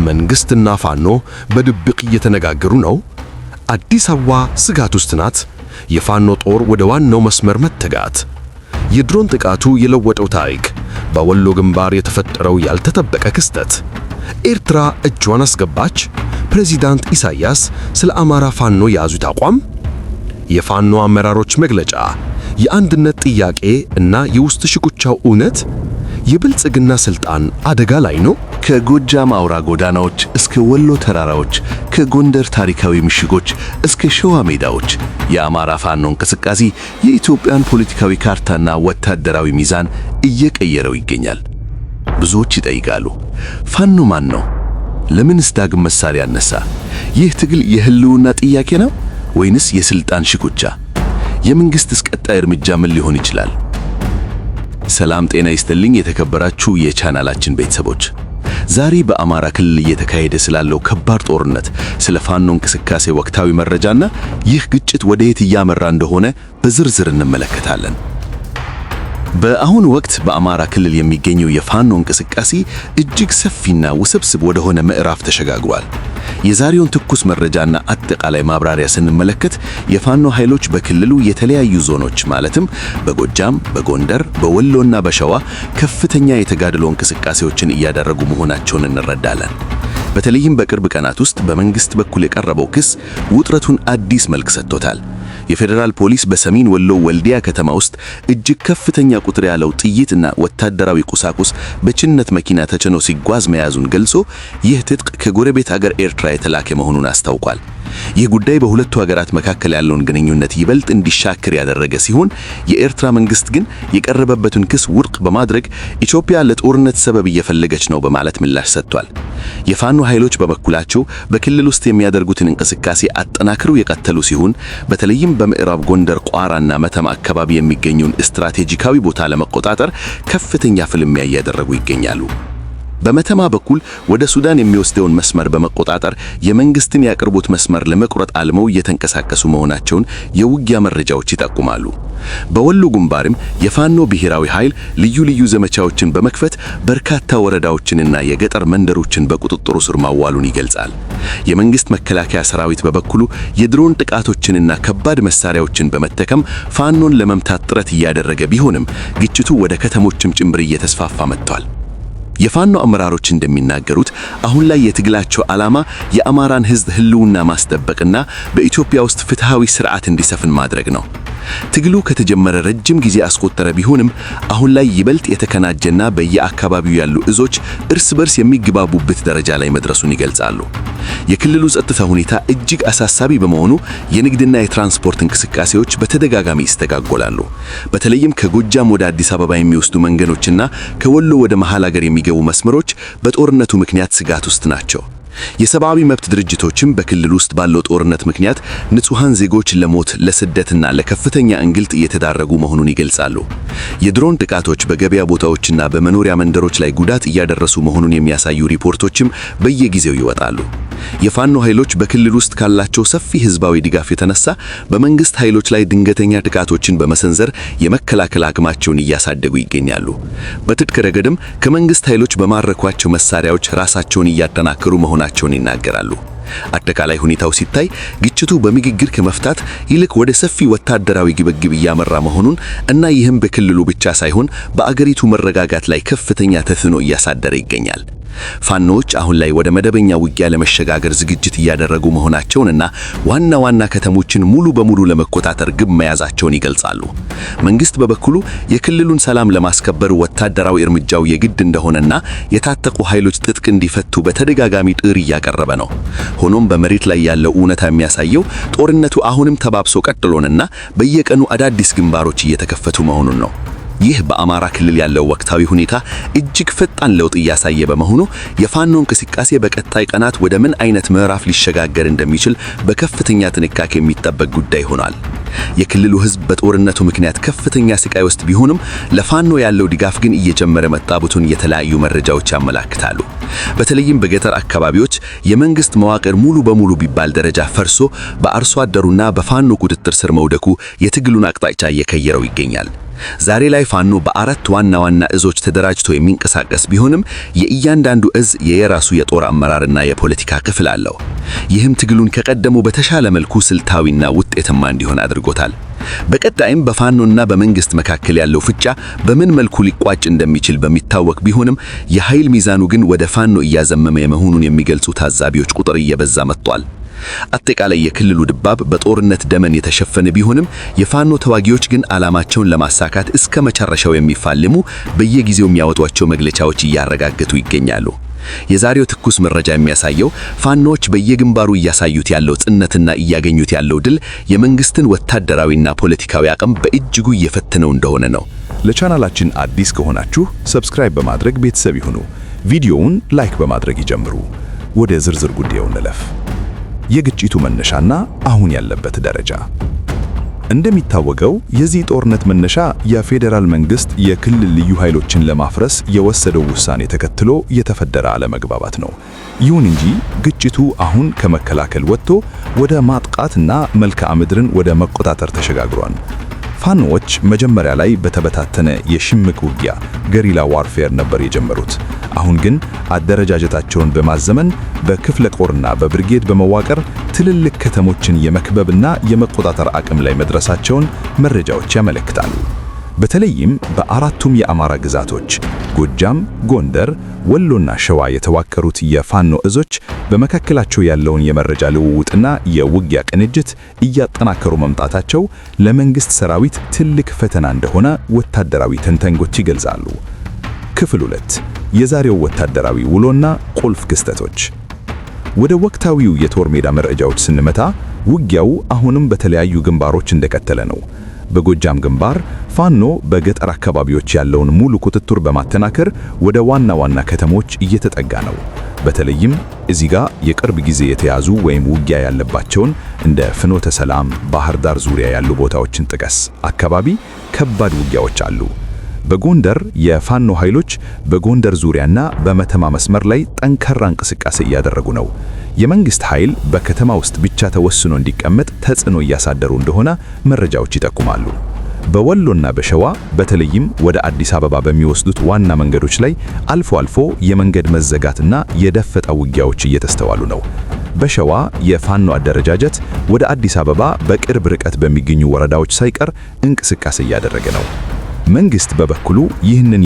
መንግስትና ፋኖ በድብቅ እየተነጋገሩ ነው። አዲስ አበባ ስጋት ውስጥ ናት። የፋኖ ጦር ወደ ዋናው መስመር መተጋት። የድሮን ጥቃቱ የለወጠው ታሪክ። በወሎ ግንባር የተፈጠረው ያልተጠበቀ ክስተት። ኤርትራ እጇን አስገባች። ፕሬዚዳንት ኢሳያስ ስለ አማራ ፋኖ የያዙት አቋም። የፋኖ አመራሮች መግለጫ። የአንድነት ጥያቄ እና የውስጥ ሽኩቻው እውነት። የብልጽግና ስልጣን አደጋ ላይ ነው። ከጎጃም አውራ ጎዳናዎች እስከ ወሎ ተራራዎች፣ ከጎንደር ታሪካዊ ምሽጎች እስከ ሸዋ ሜዳዎች የአማራ ፋኖ እንቅስቃሴ የኢትዮጵያን ፖለቲካዊ ካርታና ወታደራዊ ሚዛን እየቀየረው ይገኛል። ብዙዎች ይጠይቃሉ፣ ፋኖ ማን ነው? ለምንስ ዳግም መሳሪያ አነሳ? ይህ ትግል የህልውና ጥያቄ ነው ወይንስ የስልጣን ሽኩቻ? የመንግስትስ ቀጣይ እርምጃ ምን ሊሆን ይችላል? ሰላም ጤና ይስጥልኝ የተከበራችሁ የቻናላችን ቤተሰቦች፣ ዛሬ በአማራ ክልል እየተካሄደ ስላለው ከባድ ጦርነት፣ ስለ ፋኖ እንቅስቃሴ ወቅታዊ መረጃና ይህ ግጭት ወደየት እያመራ እንደሆነ በዝርዝር እንመለከታለን። በአሁኑ ወቅት በአማራ ክልል የሚገኘው የፋኖ እንቅስቃሴ እጅግ ሰፊና ውስብስብ ወደሆነ ምዕራፍ ተሸጋግሯል። የዛሬውን ትኩስ መረጃና አጠቃላይ ማብራሪያ ስንመለከት የፋኖ ኃይሎች በክልሉ የተለያዩ ዞኖች ማለትም በጎጃም፣ በጎንደር፣ በወሎና በሸዋ ከፍተኛ የተጋድሎ እንቅስቃሴዎችን እያደረጉ መሆናቸውን እንረዳለን። በተለይም በቅርብ ቀናት ውስጥ በመንግስት በኩል የቀረበው ክስ ውጥረቱን አዲስ መልክ ሰጥቶታል። የፌዴራል ፖሊስ በሰሜን ወሎ ወልዲያ ከተማ ውስጥ እጅግ ከፍተኛ ቁጥር ያለው ጥይትና ወታደራዊ ቁሳቁስ በጭነት መኪና ተጭኖ ሲጓዝ መያዙን ገልጾ ይህ ትጥቅ ከጎረቤት አገር ኤርትራ የተላከ መሆኑን አስታውቋል። ይህ ጉዳይ በሁለቱ ሀገራት መካከል ያለውን ግንኙነት ይበልጥ እንዲሻክር ያደረገ ሲሆን የኤርትራ መንግስት ግን የቀረበበትን ክስ ውድቅ በማድረግ ኢትዮጵያ ለጦርነት ሰበብ እየፈለገች ነው በማለት ምላሽ ሰጥቷል። የፋኖ ኃይሎች በበኩላቸው በክልል ውስጥ የሚያደርጉትን እንቅስቃሴ አጠናክረው የቀጠሉ ሲሆን በተለይም በምዕራብ ጎንደር ቋራና መተማ አካባቢ የሚገኙን ስትራቴጂካዊ ቦታ ለመቆጣጠር ከፍተኛ ፍልሚያ እያደረጉ ይገኛሉ። በመተማ በኩል ወደ ሱዳን የሚወስደውን መስመር በመቆጣጠር የመንግስትን የአቅርቦት መስመር ለመቁረጥ አልመው እየተንቀሳቀሱ መሆናቸውን የውጊያ መረጃዎች ይጠቁማሉ። በወሎ ግንባርም የፋኖ ብሔራዊ ኃይል ልዩ ልዩ ዘመቻዎችን በመክፈት በርካታ ወረዳዎችንና የገጠር መንደሮችን በቁጥጥሩ ስር ማዋሉን ይገልጻል። የመንግስት መከላከያ ሰራዊት በበኩሉ የድሮን ጥቃቶችንና ከባድ መሳሪያዎችን በመጠቀም ፋኖን ለመምታት ጥረት እያደረገ ቢሆንም ግጭቱ ወደ ከተሞችም ጭምር እየተስፋፋ መጥቷል። የፋኖ አመራሮች እንደሚናገሩት አሁን ላይ የትግላቸው ዓላማ የአማራን ሕዝብ ህልውና ማስጠበቅና በኢትዮጵያ ውስጥ ፍትሃዊ ስርዓት እንዲሰፍን ማድረግ ነው። ትግሉ ከተጀመረ ረጅም ጊዜ አስቆጠረ ቢሆንም አሁን ላይ ይበልጥ የተከናጀና በየአካባቢው ያሉ እዞች እርስ በርስ የሚግባቡበት ደረጃ ላይ መድረሱን ይገልጻሉ። የክልሉ ጸጥታ ሁኔታ እጅግ አሳሳቢ በመሆኑ የንግድና የትራንስፖርት እንቅስቃሴዎች በተደጋጋሚ ይስተጓጎላሉ። በተለይም ከጎጃም ወደ አዲስ አበባ የሚወስዱ መንገዶችና ከወሎ ወደ መሃል ሀገር የሚገቡ መስመሮች በጦርነቱ ምክንያት ስጋት ውስጥ ናቸው። የሰብአዊ መብት ድርጅቶችም በክልል ውስጥ ባለው ጦርነት ምክንያት ንጹሃን ዜጎች ለሞት ለስደትና ለከፍተኛ እንግልት እየተዳረጉ መሆኑን ይገልጻሉ። የድሮን ጥቃቶች በገበያ ቦታዎችና በመኖሪያ መንደሮች ላይ ጉዳት እያደረሱ መሆኑን የሚያሳዩ ሪፖርቶችም በየጊዜው ይወጣሉ። የፋኖ ኃይሎች በክልል ውስጥ ካላቸው ሰፊ ህዝባዊ ድጋፍ የተነሳ በመንግስት ኃይሎች ላይ ድንገተኛ ጥቃቶችን በመሰንዘር የመከላከል አቅማቸውን እያሳደጉ ይገኛሉ። በትጥቅ ረገድም ከመንግስት ኃይሎች በማረኳቸው መሳሪያዎች ራሳቸውን እያጠናከሩ መሆናቸውን ይናገራሉ። አጠቃላይ ሁኔታው ሲታይ ግጭቱ በንግግር ከመፍታት ይልቅ ወደ ሰፊ ወታደራዊ ግብግብ እያመራ መሆኑን እና ይህም በክልሉ ብቻ ሳይሆን በአገሪቱ መረጋጋት ላይ ከፍተኛ ተጽዕኖ እያሳደረ ይገኛል። ፋኖች አሁን ላይ ወደ መደበኛ ውጊያ ለመሸጋገር ዝግጅት እያደረጉ መሆናቸውንና ዋና ዋና ከተሞችን ሙሉ በሙሉ ለመቆጣጠር ግብ መያዛቸውን ይገልጻሉ። መንግስት በበኩሉ የክልሉን ሰላም ለማስከበር ወታደራዊ እርምጃው የግድ እንደሆነና የታጠቁ ኃይሎች ትጥቅ እንዲፈቱ በተደጋጋሚ ጥሪ እያቀረበ ነው። ሆኖም በመሬት ላይ ያለው እውነታ የሚያሳየው ጦርነቱ አሁንም ተባብሶ ቀጥሎንና በየቀኑ አዳዲስ ግንባሮች እየተከፈቱ መሆኑን ነው። ይህ በአማራ ክልል ያለው ወቅታዊ ሁኔታ እጅግ ፈጣን ለውጥ እያሳየ በመሆኑ የፋኖ እንቅስቃሴ በቀጣይ ቀናት ወደ ምን አይነት ምዕራፍ ሊሸጋገር እንደሚችል በከፍተኛ ጥንቃቄ የሚጠበቅ ጉዳይ ሆኗል። የክልሉ ህዝብ በጦርነቱ ምክንያት ከፍተኛ ስቃይ ውስጥ ቢሆንም ለፋኖ ያለው ድጋፍ ግን እየጨመረ መጣቡትን የተለያዩ መረጃዎች ያመለክታሉ። በተለይም በገጠር አካባቢዎች የመንግስት መዋቅር ሙሉ በሙሉ ቢባል ደረጃ ፈርሶ በአርሶ አደሩና በፋኖ ቁጥጥር ስር መውደቁ የትግሉን አቅጣጫ እየቀየረው ይገኛል። ዛሬ ላይ ፋኖ በአራት ዋና ዋና እዞች ተደራጅቶ የሚንቀሳቀስ ቢሆንም የእያንዳንዱ እዝ የራሱ የጦር አመራርና የፖለቲካ ክፍል አለው። ይህም ትግሉን ከቀደሙ በተሻለ መልኩ ስልታዊና ውጤታማ እንዲሆን አድርጎታል። በቀጣይም በፋኖና በመንግስት መካከል ያለው ፍጫ በምን መልኩ ሊቋጭ እንደሚችል በሚታወቅ ቢሆንም የኃይል ሚዛኑ ግን ወደ ፋኖ እያዘመመ መሆኑን የሚገልጹ ታዛቢዎች ቁጥር እየበዛ መጥቷል። አጠቃላይ የክልሉ ድባብ በጦርነት ደመን የተሸፈነ ቢሆንም የፋኖ ተዋጊዎች ግን ዓላማቸውን ለማሳካት እስከ መጨረሻው የሚፋለሙ በየጊዜው የሚያወጧቸው መግለጫዎች እያረጋገጡ ይገኛሉ። የዛሬው ትኩስ መረጃ የሚያሳየው ፋኖዎች በየግንባሩ እያሳዩት ያለው ጽናትና እያገኙት ያለው ድል የመንግስትን ወታደራዊና ፖለቲካዊ አቅም በእጅጉ እየፈተነው እንደሆነ ነው። ለቻናላችን አዲስ ከሆናችሁ ሰብስክራይብ በማድረግ ቤተሰብ ይሁኑ። ቪዲዮውን ላይክ በማድረግ ይጀምሩ። ወደ ዝርዝር ጉዳዩ እንለፍ። የግጭቱ መነሻና አሁን ያለበት ደረጃ። እንደሚታወቀው የዚህ ጦርነት መነሻ የፌዴራል መንግስት የክልል ልዩ ኃይሎችን ለማፍረስ የወሰደው ውሳኔ ተከትሎ የተፈጠረ አለመግባባት ነው። ይሁን እንጂ ግጭቱ አሁን ከመከላከል ወጥቶ ወደ ማጥቃትና መልክዓ ምድርን ወደ መቆጣጠር ተሸጋግሯል። ፋኖዎች መጀመሪያ ላይ በተበታተነ የሽምቅ ውጊያ ገሪላ ዋርፌር ነበር የጀመሩት። አሁን ግን አደረጃጀታቸውን በማዘመን በክፍለ ጦርና በብርጌድ በመዋቀር ትልልቅ ከተሞችን የመክበብና የመቆጣጠር አቅም ላይ መድረሳቸውን መረጃዎች ያመለክታሉ። በተለይም በአራቱም የአማራ ግዛቶች ጎጃም፣ ጎንደር፣ ወሎና ሸዋ የተዋቀሩት የፋኖ እዞች በመካከላቸው ያለውን የመረጃ ልውውጥና የውጊያ ቅንጅት እያጠናከሩ መምጣታቸው ለመንግስት ሰራዊት ትልቅ ፈተና እንደሆነ ወታደራዊ ተንታኞች ይገልጻሉ። ክፍል 2 የዛሬው ወታደራዊ ውሎና ቁልፍ ክስተቶች። ወደ ወቅታዊው የጦር ሜዳ መረጃዎች ስንመታ ውጊያው አሁንም በተለያዩ ግንባሮች እንደቀጠለ ነው። በጎጃም ግንባር ፋኖ በገጠር አካባቢዎች ያለውን ሙሉ ቁጥጥር በማጠናከር ወደ ዋና ዋና ከተሞች እየተጠጋ ነው። በተለይም እዚህ ጋር የቅርብ ጊዜ የተያዙ ወይም ውጊያ ያለባቸውን እንደ ፍኖተ ሰላም፣ ባህር ዳር ዙሪያ ያሉ ቦታዎችን ጥቀስ። አካባቢ ከባድ ውጊያዎች አሉ። በጎንደር የፋኖ ኃይሎች በጎንደር ዙሪያና በመተማ መስመር ላይ ጠንካራ እንቅስቃሴ እያደረጉ ነው። የመንግስት ኃይል በከተማ ውስጥ ብቻ ተወስኖ እንዲቀመጥ ተጽዕኖ እያሳደሩ እንደሆነ መረጃዎች ይጠቁማሉ። በወሎና በሸዋ በተለይም ወደ አዲስ አበባ በሚወስዱት ዋና መንገዶች ላይ አልፎ አልፎ የመንገድ መዘጋትና የደፈጣ ውጊያዎች እየተስተዋሉ ነው። በሸዋ የፋኖ አደረጃጀት ወደ አዲስ አበባ በቅርብ ርቀት በሚገኙ ወረዳዎች ሳይቀር እንቅስቃሴ እያደረገ ነው። መንግስት በበኩሉ ይህንን